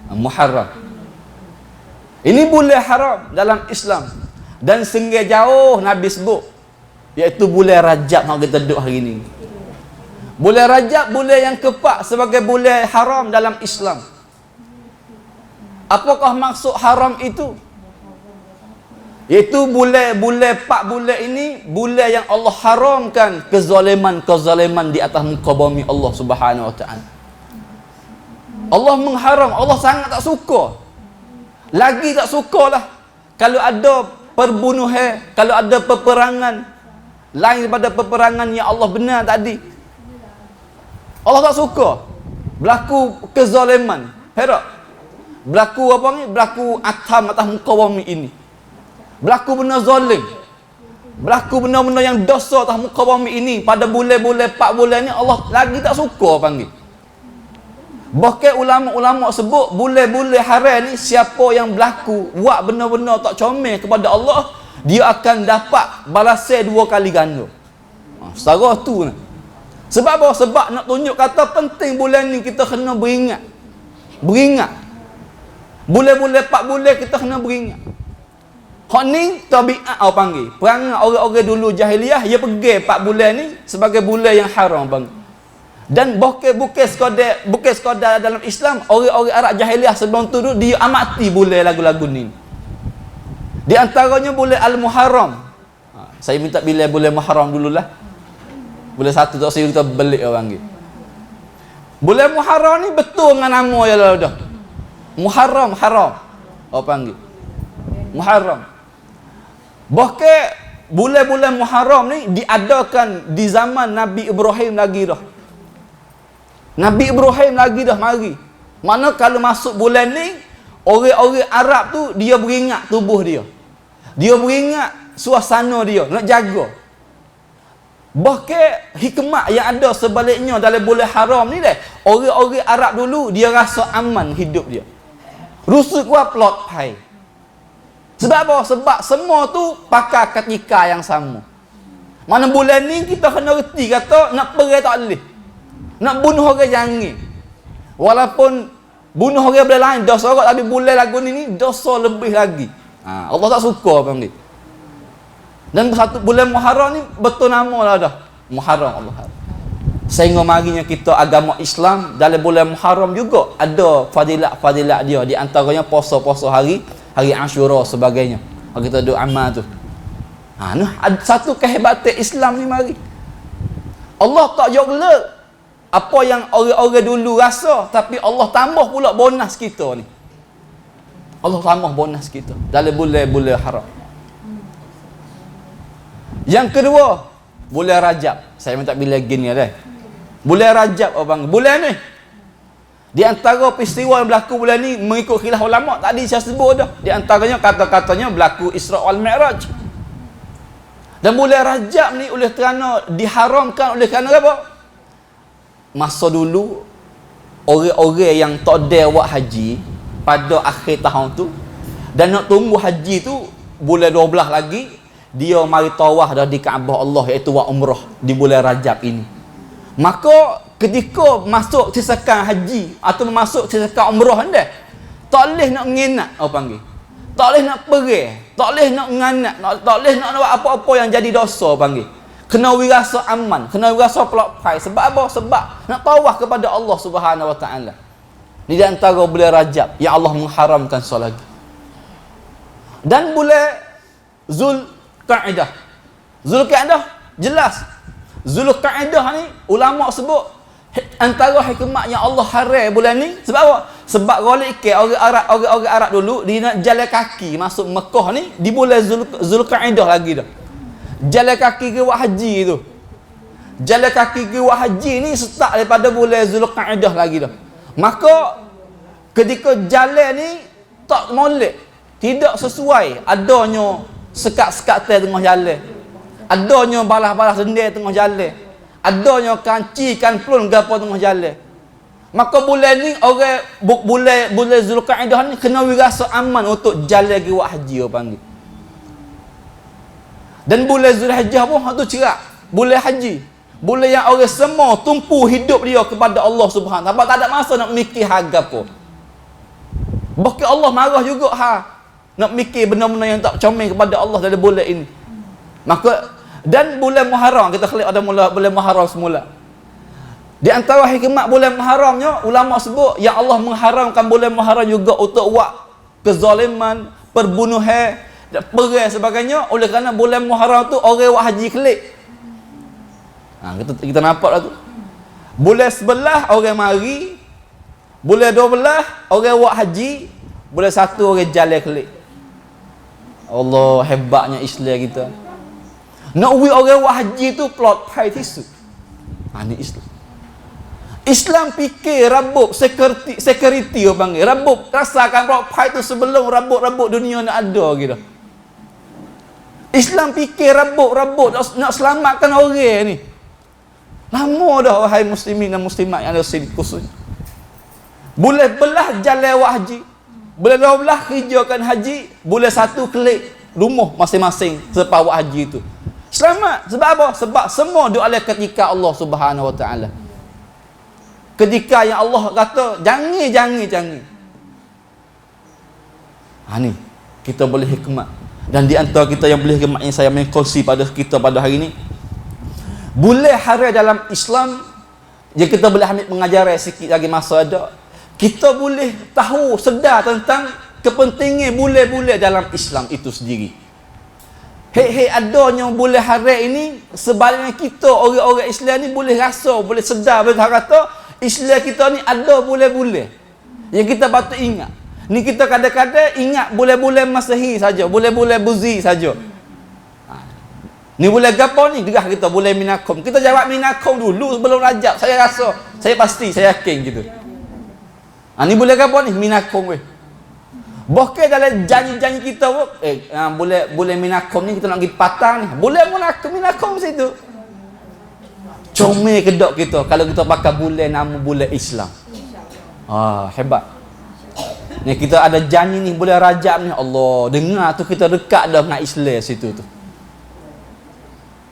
Muharram. Ini bulan haram dalam Islam. Dan sehingga jauh Nabi sebut, iaitu bulan Rajab yang kita duduk hari ini. Bulan Rajab bulan yang ke-4 sebagai bulan haram dalam Islam. Apakah maksud haram itu? Iaitu bulan 4 bulan ini bulan yang Allah haramkan kezaliman di atas muka bumi Allah Subhanahu Wa Taala. Allah mengharam, Allah sangat tak suka. Lagi tak sukalah kalau ada perbunuhan, kalau ada peperangan lain daripada peperangan yang Allah benar tadi. Allah tak suka berlaku kezaliman. Herak berlaku apa ni? Berlaku atam atas muka bumi ini. Berlaku benda zalim. Berlaku benda-benda yang dosa atas muka bumi ini pada bulan-bulan 4 bulan ni Allah lagi tak suka panggil. Bahkan ulama-ulama sebut bulan-bulan haram ni siapa yang berlaku buat benda-benda tak comel kepada Allah, dia akan dapat balasan 2 kali ganda. Setara tu ni. Sebab apa? Sebab nak tunjuk kata penting bulan ni kita kena beringat. Bulan-bulan 4 bulan kita kena beringat. Hak ni tabiat orang panggil. Perangai orang-orang dulu jahiliah, dia pergi 4 bulan ni sebagai bulan yang haram panggil. Dan bukan sekadar dalam Islam, orang-orang Arab jahiliah sebelum tu dia amati bulan lagu-lagu ni. Di antaranya bulan Al-Muharram. Saya minta bila bulan Muharram dululah. Bulan 1 tak saya kita belik orang ni. Bulan Muharram ni betul dengan nama ya lah dah. Muharram haram. Orang panggil Muharram. Bahkan bulan-bulan Muharram ni diadakan di zaman Nabi Ibrahim lagi dah. Nabi Ibrahim lagi dah mari. Mana kalau masuk bulan ni, orang-orang Arab tu dia beringat tubuh dia. Dia beringat suasana dia, nak jaga. Bahkan hikmah yang ada sebaliknya dalam bulan haram ni dah, orang-orang Arab dulu dia rasa aman hidup dia. Rusuk kuat plot pai. Sebab apa? Sebab semua tu pakai ketika yang sama. Mana bulan ni kita kena reti kata nak pergi tak boleh. Nak bunuh orang jangan. Walaupun bunuh orang boleh lain dosa orang, tapi bulan lagu ni dosa lebih lagi. Allah tak suka apa ni. Dan satu bulan Muharram ni betul nama lah dah. Muharram Allah. Sehingga marinya kita agama Islam dalam bulan Muharram juga ada fadilat-fadilat dia. Di antaranya puasa-puasa hari Ashura sebagainya. Kita duk amal tu. Ada satu kehebatan Islam ni mari. Allah tak jogler apa yang orang-orang dulu rasa, tapi Allah tambah pula bonus kita ni. Allah tambah bonus kita dalam bulan-bulan haram. Yang kedua, bulan Rajab. Saya minta bila gini dah. Bulan Rajab abang. Bulan ni di antara peristiwa yang berlaku bulan ni mengikut khilaf ulama, tadi saya sebut dah. Di antaranya kata-katanya berlaku Isra wal Mi'raj. Dan bulan Rajab ni oleh kerana diharamkan oleh kerana apa? Masa dulu orang-orang yang tak ada buat haji pada akhir tahun tu dan nak tunggu haji tu bulan 12 lagi, dia mari tawaf dah di Kaabah Allah, iaitu buat umrah di bulan Rajab ini. Maka ketika masuk sisakan haji atau masuk sisakan umrah anda, tak boleh nak menginap, orang panggil. Tak boleh nak pergi, tak boleh nak menganap, tak boleh nak buat apa-apa yang jadi dosa, panggil. Kena wirasa aman, kena wirasa pelak-pelak. Sebab apa? Sebab nak tawaf kepada Allah Subhanahu Wa Taala. Ni di antara bulan Rajab yang Allah mengharamkan solat. Dan bulan Zulqa'dah. Zulqa'dah jelas. Zulqa'dah ni ulama sebut antara hikmah yang Allah haram bulan ni sebab apa? Sebab golek orang Arab dulu dia nak jalan kaki masuk Mekah ni di bulan Zulqa'dah lagi dah. Jalan kaki ke buat haji tu. Jalan kaki ke buat haji ni start daripada bulan Zulqa'dah lagi dah. Maka ketika jalan ni tak molek, tidak sesuai, adanya sekat-sekat tengah jalan, adanya balas-balas dendam tengah jalan, adanya kanci kan plun gapo tengah jalan. Maka bulan ni orang bulan Zulqa'dah ni kena wirasa aman untuk jalan ke buat haji, orang panggil. Dan bulan Zulhijjah pun tu cerak. Bulan haji. Bulan yang orang semua tumpu hidup dia kepada Allah Subhanahu. Sebab tak ada masa nak mikir harga apa. Bahkan Allah marah juga nak mikir benda-benda yang tak comel kepada Allah dalam bulan ini. Maka dan bulan Muharram, kita klik ada bulan Muharram semula. Di antara hikmat bulan Muharramnya, ulama sebut yang Allah mengharamkan bulan Muharram juga untuk buat kezaliman, perbunuhan, perang sebagainya, oleh kerana bulan Muharram tu orang buat haji klik. Kita nampak lah tu. Bulan 11 orang mari, bulan 12 orang buat haji, bulan 1 orang jalan klik. Allah hebatnya Islam kita. Nak orang buat haji tu plot pay tisu. Ni Islam. Islam fikir rabuk security orang panggil. Rabuk rasakan plot pay tu sebelum rabuk-rabuk dunia nak ada gitu. Islam fikir rabuk nak selamatkan orang ni. Lama dah wahai muslimin dan muslimat yang ada sini khusus. Bulan belah jalan buat haji. Bulan 12 kerjakan haji, bulan 1 klik rumah masing-masing selepas buat haji itu. Selamat. Sebab apa? Sebab semua doa ketika Allah Subhanahu Wa Taala. Ketika yang Allah kata jangan. Ni kita boleh hikmat. Dan di antara kita yang boleh hikmat yang saya mengkongsi pada kita pada hari ini, bulan hari dalam Islam yang kita boleh ambil pengajaran sikit lagi masa ada, kita boleh tahu sedar tentang kepentingan bulan-bulan dalam Islam itu sendiri. Adanya bulan hari ini, sebaliknya kita orang-orang Islam ni boleh rasa, boleh sedar, boleh kata Islam kita ni ada bulan-bulan yang kita patut ingat. Ni kita kadang-kadang ingat bulan-bulan Masehi saja, bulan-bulan Buzi saja. Ni bulan gapo ni? Gerah kita bulan Minakum. Kita jawab Minakum dulu sebelum Rajab. Saya rasa, saya pasti, saya yakin gitu. Ni bulan gapo ni? Minakum weh. Bahkan dalam janji-janji kita bulan Minakum ni kita nak pergi patang ni. Bulan Minakum situ. Comel kedok kita kalau kita pakai bulan nama bulan Islam. Hebat. Ni kita ada janji ni bulan Rajab ni, Allah dengar tu kita dekat dah dengan Islam situ tu.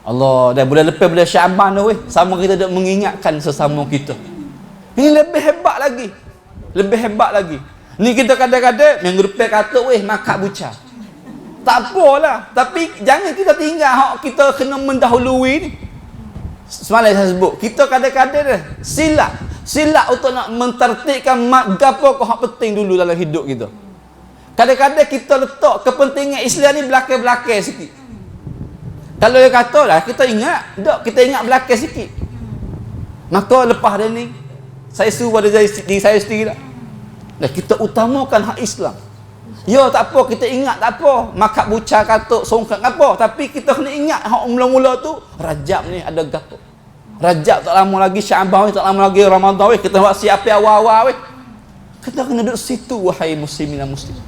Allah, dan bulan lepas bulan Syaban tu weh, sama kita dah mengingatkan sesama kita. Ini lebih hebat lagi. Lebih hebat lagi. Ni kita kadang-kadang minggu depan kata makan buca. Tak apalah, tapi jangan kita tinggal hak kita kena mendahului ni. Semalam saya sebut, kita kadang-kadang silap untuk nak mentertibkan gapo hak penting dulu dalam hidup kita. Kadang-kadang kita letak kepentingan Islam ni belakang-belakang sikit. Kalau dia kata lah, kita ingat, kita ingat belakang sikit. Maka lepas dia ni, saya suruh pada diri saya sendiri lah. Kita utamakan hak Islam. Ya tak apa, kita ingat tak apa, makat buca katuk songkak apa, tapi kita kena ingat hak mula-mula tu Rajab ni ada gapo. Rajab tak lama lagi, Syaban tak lama lagi, Ramadan kita buat siap awal-awal kita kena duduk situ wahai muslimin dan muslim.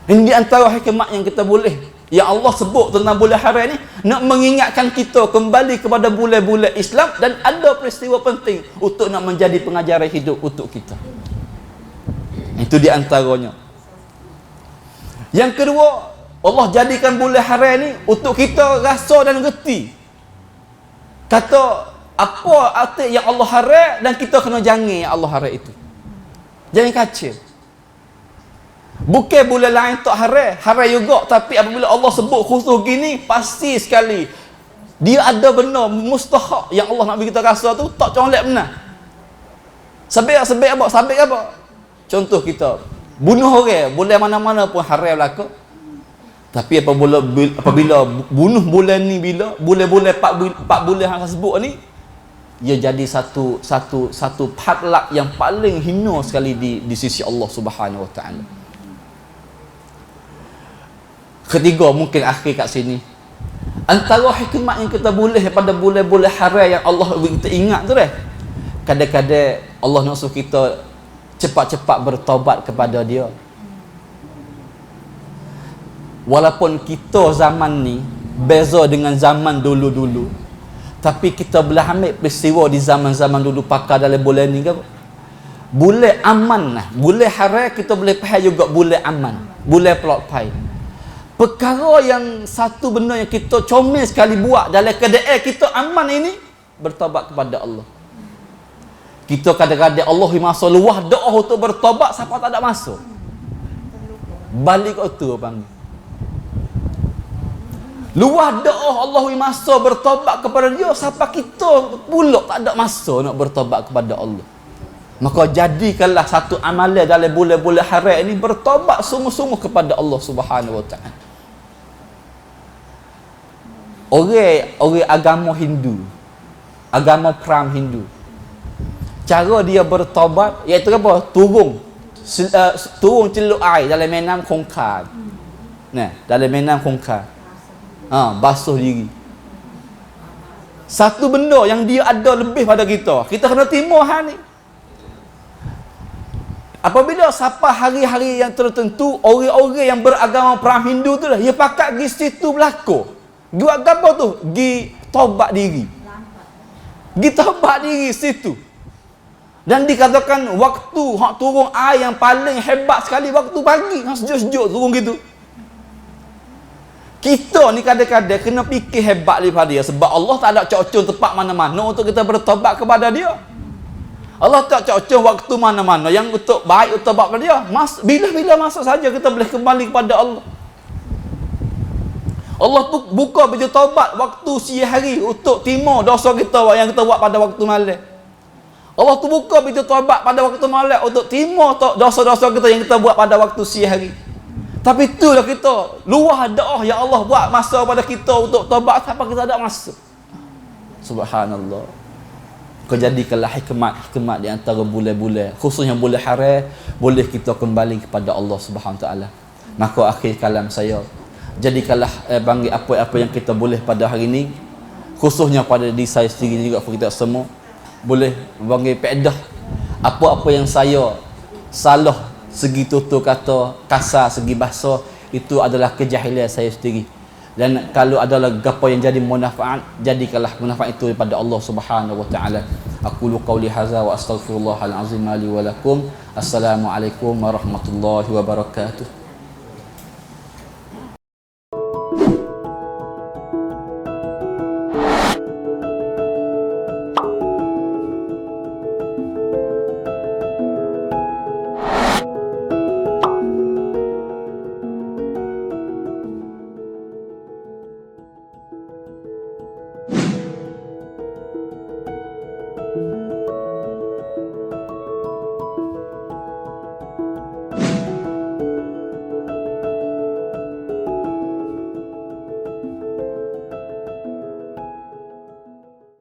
Ini di antara hikmat yang kita boleh, yang Allah sebut tentang bulan haram ni, nak mengingatkan kita kembali kepada bulan-bulan Islam, dan ada peristiwa penting untuk nak menjadi pengajaran hidup untuk kita. Itu di antaranya. Yang kedua, Allah jadikan bulan haram ni untuk kita rasa dan reti. Kata apa arti yang Allah haram, dan kita kena jangan yang Allah haram itu. Jangan kacau. Bukan bulan lain tak haram juga, tapi apabila Allah sebut khusus gini, pasti sekali dia ada benar mustahak yang Allah nak bagi kita rasa tu, tak colek benar. Sabik apa? Contoh kita bunuh orang, bulan mana-mana pun haram berlaku. Tapi apabila bunuh bulan ni, bila bulan-bulan 4 bulan yang saya sebut ni, ia jadi satu patlak yang paling hina sekali di sisi Allah Subhanahu Wa Taala. Ketiga, mungkin akhir kat sini, antara hikmat yang kita boleh pada bulan-bulan haram yang Allah kita ingat tu dah, kadang-kadang Allah nak suruh kita cepat-cepat bertaubat kepada Dia. Walaupun kita zaman ni beza dengan zaman dulu-dulu, tapi kita boleh ambil peristiwa di zaman-zaman dulu pakai dalam bulan ni ke apa? Bulan aman lah. Bulan haram kita boleh faham juga bulan aman, bulan pelak-pai. Perkara yang satu benda yang kita comel sekali buat dalam keadaan kita aman ini, bertaubat kepada Allah. Kita kadang-kadang Allah masa luah doa untuk bertaubat, siapa tak ada masa. Balik ke tu panggil. Luah doa Allah masa bertaubat kepada Dia, siapa kita pula tak ada masa nak bertaubat kepada Allah. Maka jadikanlah satu amalan dalam bulan-bulan haram ini, bertaubat sungguh-sungguh kepada Allah Subhanahu Wa Taala. Orang agama Hindu, agama Pram Hindu, cara dia bertaubat iaitu apa? Turun celuk air dalam menam Kongkar. Nah, dalam menam Kongkar. Basuh diri. Satu benda yang dia ada lebih pada kita, kita kena timur hal ni. Apabila siapa hari-hari yang tertentu, orang-orang yang beragama Pram Hindu tu lah, dia pakat pergi situ berlaku. Buat apa tu? Pergi taubat diri. Pergi taubat diri situ. Dan dikatakan waktu hak turun air yang paling hebat sekali waktu pagi, sejuk-sejuk turun gitu. Kita ni kadang-kadang kena fikir hebat daripada Dia, sebab Allah tak ada cocok tempat mana-mana untuk kita bertobat kepada Dia. Allah tak cocok waktu mana-mana yang untuk baik untuk tobat kepada Dia. Bila-bila masa saja kita boleh kembali kepada Allah. Allah buka pintu taubat waktu siang hari untuk timur dosa kita yang kita buat pada waktu malam. Allah tu buka pintu taubat pada waktu malam untuk timur dosa-dosa kita yang kita buat pada waktu siang hari. Tapi itulah kita luah doa yang Allah buat masa pada kita untuk taubat, tanpa kita ada masa. Subhanallah. Kau jadikanlah hikmat di antara bulan-bulan, khususnya bulan haram, boleh kita kembali kepada Allah Subhanahu Wa Taala. Maka akhir kalam saya, jadikanlah bagi apa-apa yang kita boleh pada hari ini, khususnya pada diri saya sendiri juga, kita semua boleh bagi faedah. Apa-apa yang saya salah segi tutur kata, kasar segi bahasa, itu adalah kejahilan saya sendiri. Dan kalau adalah apa yang jadi manfaat, jadikanlah manfaat itu daripada Allah Subhanahu Wa Taala. Aqulu qawli hadza wa astaghfirullahal azim li wa lakum. Assalamualaikum warahmatullahi wabarakatuh.